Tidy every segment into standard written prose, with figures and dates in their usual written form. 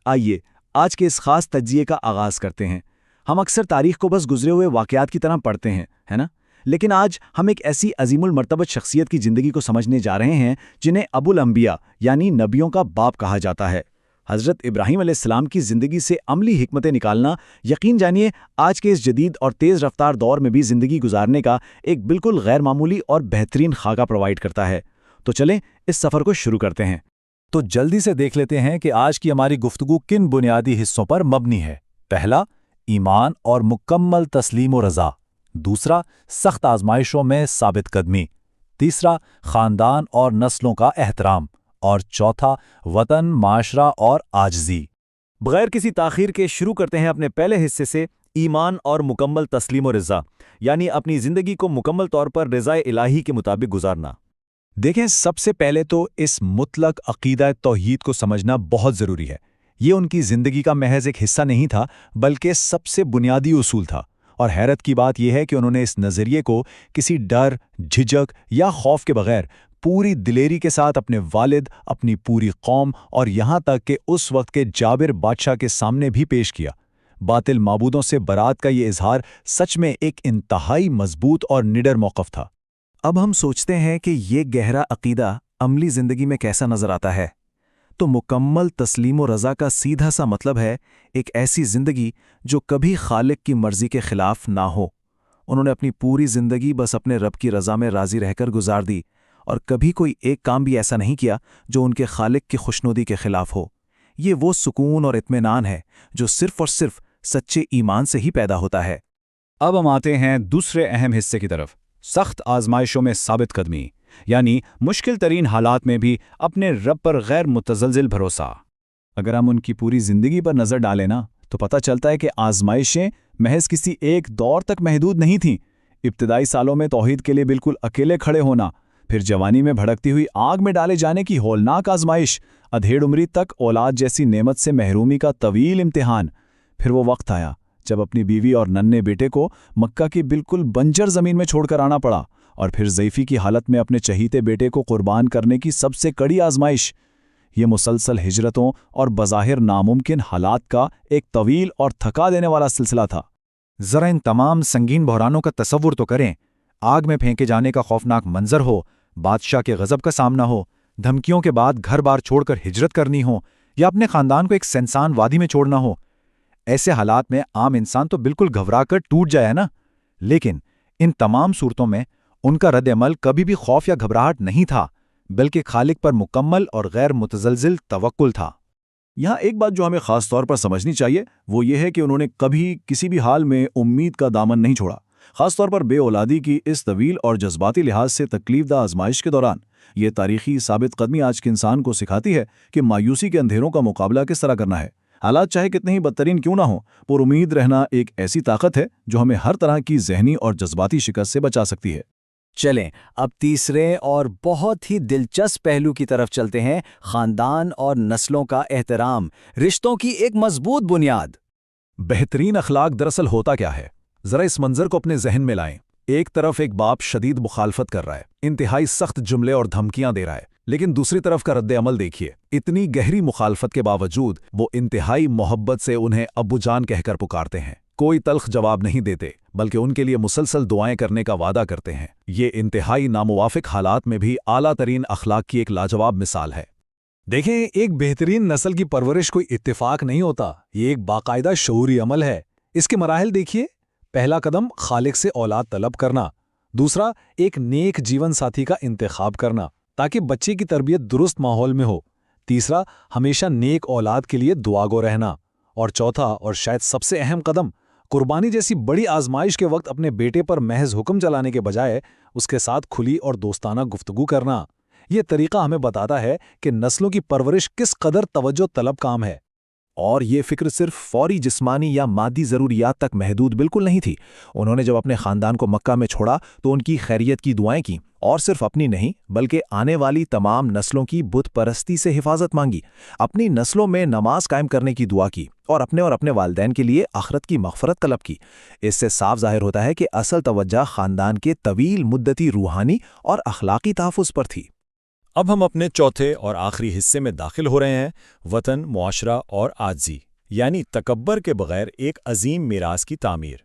آئیے آج کے اس خاص تجزیے کا آغاز کرتے ہیں۔ ہم اکثر تاریخ کو بس گزرے ہوئے واقعات کی طرح پڑھتے ہیں، ہے نا؟ لیکن آج ہم ایک ایسی عظیم المرتبت شخصیت کی زندگی کو سمجھنے جا رہے ہیں جنہیں ابو الانبیاء یعنی نبیوں کا باپ کہا جاتا ہے۔ حضرت ابراہیم علیہ السلام کی زندگی سے عملی حکمتیں نکالنا، یقین جانیے آج کے اس جدید اور تیز رفتار دور میں بھی زندگی گزارنے کا ایک بالکل غیر معمولی اور بہترین خاکہ پرووائیڈ کرتا ہے۔ تو چلیں اس سفر کو شروع کرتے ہیں۔ تو جلدی سے دیکھ لیتے ہیں کہ آج کی ہماری گفتگو کن بنیادی حصوں پر مبنی ہے۔ پہلا، ایمان اور مکمل تسلیم و رضا۔ دوسرا، سخت آزمائشوں میں ثابت قدمی۔ تیسرا، خاندان اور نسلوں کا احترام۔ اور چوتھا، وطن، معاشرہ اور عاجزی۔ بغیر کسی تاخیر کے شروع کرتے ہیں اپنے پہلے حصے سے، ایمان اور مکمل تسلیم و رضا، یعنی اپنی زندگی کو مکمل طور پر رضا الہی کے مطابق گزارنا۔ دیکھیں، سب سے پہلے تو اس مطلق عقیدہ توحید کو سمجھنا بہت ضروری ہے۔ یہ ان کی زندگی کا محض ایک حصہ نہیں تھا، بلکہ سب سے بنیادی اصول تھا۔ اور حیرت کی بات یہ ہے کہ انہوں نے اس نظریے کو کسی ڈر، جھجک یا خوف کے بغیر پوری دلیری کے ساتھ اپنے والد، اپنی پوری قوم اور یہاں تک کہ اس وقت کے جابر بادشاہ کے سامنے بھی پیش کیا۔ باطل معبودوں سے برات کا یہ اظہار سچ میں ایک انتہائی مضبوط اور نڈر موقف تھا۔ اب ہم سوچتے ہیں کہ یہ گہرا عقیدہ عملی زندگی میں کیسا نظر آتا ہے؟ تو مکمل تسلیم و رضا کا سیدھا سا مطلب ہے ایک ایسی زندگی جو کبھی خالق کی مرضی کے خلاف نہ ہو۔ انہوں نے اپنی پوری زندگی بس اپنے رب کی رضا میں راضی رہ کر گزار دی، اور کبھی کوئی ایک کام بھی ایسا نہیں کیا جو ان کے خالق کی خوشنودی کے خلاف ہو۔ یہ وہ سکون اور اطمینان ہے جو صرف اور صرف سچے ایمان سے ہی پیدا ہوتا ہے۔ اب ہم آتے ہیں دوسرے اہم حصے کی طرف، سخت آزمائشوں میں ثابت قدمی، یعنی مشکل ترین حالات میں بھی اپنے رب پر غیر متزلزل بھروسہ۔ اگر ہم ان کی پوری زندگی پر نظر ڈالیں نا، تو پتہ چلتا ہے کہ آزمائشیں محض کسی ایک دور تک محدود نہیں تھیں۔ ابتدائی سالوں میں توحید کے لیے بالکل اکیلے کھڑے ہونا، پھر جوانی میں بھڑکتی ہوئی آگ میں ڈالے جانے کی ہولناک آزمائش، ادھیڑ عمری تک اولاد جیسی نعمت سے محرومی کا طویل امتحان۔ پھر وہ وقت آیا جب اپنی بیوی اور ننھے بیٹے کو مکہ کی بالکل بنجر زمین میں چھوڑ کر آنا پڑا، اور پھر ضعیفی کی حالت میں اپنے چہیتے بیٹے کو قربان کرنے کی سب سے کڑی آزمائش۔ یہ مسلسل ہجرتوں اور بظاہر ناممکن حالات کا ایک طویل اور تھکا دینے والا سلسلہ تھا۔ ذرا ان تمام سنگین بحرانوں کا تصور تو کریں۔ آگ میں پھینکے جانے کا خوفناک منظر ہو، بادشاہ کے غضب کا سامنا ہو، دھمکیوں کے بعد گھر بار چھوڑ کر ہجرت کرنی ہو، یا اپنے خاندان کو ایک سنسان وادی میں چھوڑنا ہو۔ ایسے حالات میں عام انسان تو بالکل گھبرا کر ٹوٹ جائے نا، لیکن ان تمام صورتوں میں ان کا رد عمل کبھی بھی خوف یا گھبراہٹ نہیں تھا، بلکہ خالق پر مکمل اور غیر متزلزل توکل تھا۔ یہاں ایک بات جو ہمیں خاص طور پر سمجھنی چاہیے وہ یہ ہے کہ انہوں نے کبھی کسی بھی حال میں امید کا دامن نہیں چھوڑا، خاص طور پر بے اولادی کی اس طویل اور جذباتی لحاظ سے تکلیف دہ آزمائش کے دوران۔ یہ تاریخی ثابت قدمی آج کے انسان کو سکھاتی ہے کہ مایوسی کے اندھیروں کا مقابلہ کس طرح کرنا ہے۔ حالات چاہے کتنے ہی بدترین کیوں نہ ہوں، پر امید رہنا ایک ایسی طاقت ہے جو ہمیں ہر طرح کی ذہنی اور جذباتی شکست سے بچا سکتی ہے۔ چلیں اب تیسرے اور بہت ہی دلچسپ پہلو کی طرف چلتے ہیں، خاندان اور نسلوں کا احترام، رشتوں کی ایک مضبوط بنیاد۔ بہترین اخلاق دراصل ہوتا کیا ہے؟ ذرا اس منظر کو اپنے ذہن میں لائیں۔ ایک طرف ایک باپ شدید مخالفت کر رہا ہے، انتہائی سخت جملے اور دھمکیاں دے رہا ہے، لیکن دوسری طرف کا رد عمل دیکھیے۔ اتنی گہری مخالفت کے باوجود وہ انتہائی محبت سے انہیں ابو جان کہہ کر پکارتے ہیں، کوئی تلخ جواب نہیں دیتے، بلکہ ان کے لیے مسلسل دعائیں کرنے کا وعدہ کرتے ہیں۔ یہ انتہائی ناموافق حالات میں بھی اعلیٰ ترین اخلاق کی ایک لاجواب مثال ہے۔ دیکھیں، ایک بہترین نسل کی پرورش کوئی اتفاق نہیں ہوتا، یہ ایک باقاعدہ شعوری عمل ہے۔ اس کے مراحل دیکھیے۔ پہلا قدم خالق سے اولاد طلب کرنا، دوسرا ایک نیک جیون ساتھی کا انتخاب کرنا تاکہ بچے کی تربیت درست ماحول میں ہو، تیسرا ہمیشہ نیک اولاد کے لیے دعا گو رہنا، اور چوتھا اور شاید سب سے اہم قدم، قربانی جیسی بڑی آزمائش کے وقت اپنے بیٹے پر محض حکم چلانے کے بجائے اس کے ساتھ کھلی اور دوستانہ گفتگو کرنا۔ یہ طریقہ ہمیں بتاتا ہے کہ نسلوں کی پرورش کس قدر توجہ طلب کام ہے۔ اور یہ فکر صرف فوری جسمانی یا مادی ضروریات تک محدود بالکل نہیں تھی۔ انہوں نے جب اپنے خاندان کو مکہ میں چھوڑا تو ان کی خیریت کی دعائیں کیں، اور صرف اپنی نہیں بلکہ آنے والی تمام نسلوں کی بت پرستی سے حفاظت مانگی، اپنی نسلوں میں نماز قائم کرنے کی دعا کی، اور اپنے والدین کے لیے آخرت کی مغفرت طلب کی۔ اس سے صاف ظاہر ہوتا ہے کہ اصل توجہ خاندان کے طویل مدتی روحانی اور اخلاقی تحفظ پر تھی۔ اب ہم اپنے چوتھے اور آخری حصے میں داخل ہو رہے ہیں، وطن، معاشرہ اور عاجزی، یعنی تکبر کے بغیر ایک عظیم میراث کی تعمیر۔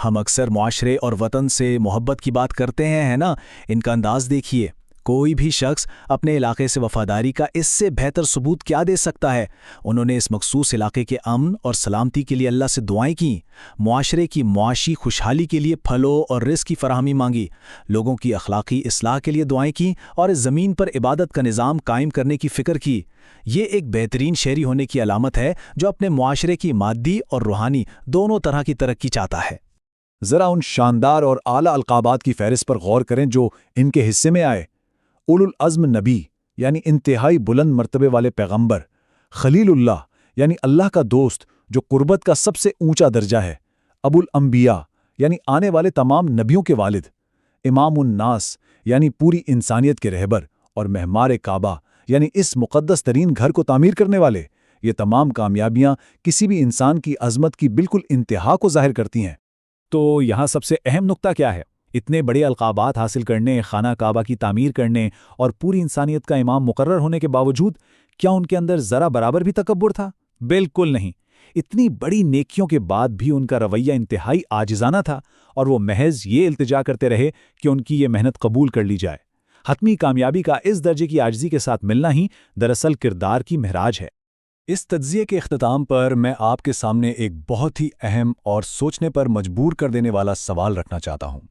ہم اکثر معاشرے اور وطن سے محبت کی بات کرتے ہیں، ہے نا؟ ان کا انداز دیکھیے۔ کوئی بھی شخص اپنے علاقے سے وفاداری کا اس سے بہتر ثبوت کیا دے سکتا ہے؟ انہوں نے اس مخصوص علاقے کے امن اور سلامتی کے لیے اللہ سے دعائیں کیں، معاشرے کی معاشی خوشحالی کے لیے پھلوں اور رزق کی فراہمی مانگی، لوگوں کی اخلاقی اصلاح کے لیے دعائیں کیں اور اس زمین پر عبادت کا نظام قائم کرنے کی فکر کی۔ یہ ایک بہترین شہری ہونے کی علامت ہے جو اپنے معاشرے کی مادی اور روحانی دونوں طرح کی ترقی چاہتا ہے۔ ذرا ان شاندار اور اعلیٰ القابات کی فہرست پر غور کریں جو ان کے حصے میں آئے۔ اولو العزم نبی یعنی انتہائی بلند مرتبے والے پیغمبر، خلیل اللہ یعنی اللہ کا دوست جو قربت کا سب سے اونچا درجہ ہے، ابو الانبیاء یعنی آنے والے تمام نبیوں کے والد، امام الناس یعنی پوری انسانیت کے رہبر، اور معمار کعبہ یعنی اس مقدس ترین گھر کو تعمیر کرنے والے۔ یہ تمام کامیابیاں کسی بھی انسان کی عظمت کی بالکل انتہا کو ظاہر کرتی ہیں۔ تو یہاں سب سے اہم نقطہ کیا ہے؟ اتنے بڑے القابات حاصل کرنے، خانہ کعبہ کی تعمیر کرنے اور پوری انسانیت کا امام مقرر ہونے کے باوجود کیا ان کے اندر ذرا برابر بھی تکبر تھا؟ بالکل نہیں۔ اتنی بڑی نیکیوں کے بعد بھی ان کا رویہ انتہائی عاجزانہ تھا، اور وہ محض یہ التجا کرتے رہے کہ ان کی یہ محنت قبول کر لی جائے۔ حتمی کامیابی کا اس درجے کی عاجزی کے ساتھ ملنا ہی دراصل کردار کی مہراج ہے۔ اس تجزیے کے اختتام پر میں آپ کے سامنے ایک بہت ہی اہم اور سوچنے پر مجبور کر دینے والا سوال رکھنا چاہتا ہوں۔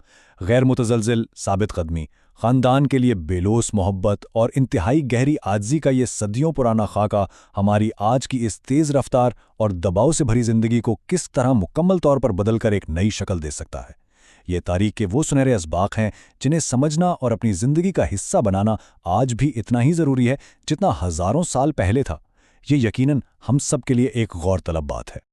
غیر متزلزل ثابت قدمی، خاندان کے لیے بے لوث محبت اور انتہائی گہری عاجزی کا یہ صدیوں پرانا خاکہ ہماری آج کی اس تیز رفتار اور دباؤ سے بھری زندگی کو کس طرح مکمل طور پر بدل کر ایک نئی شکل دے سکتا ہے۔ یہ تاریخ کے وہ سنہرے اسباق ہیں جنہیں سمجھنا اور اپنی زندگی کا حصہ بنانا آج بھی اتنا ہی ضروری ہے جتنا ہزاروں سال پہلے تھا۔ یہ یقیناً ہم سب کے لیے ایک غور طلب بات ہے۔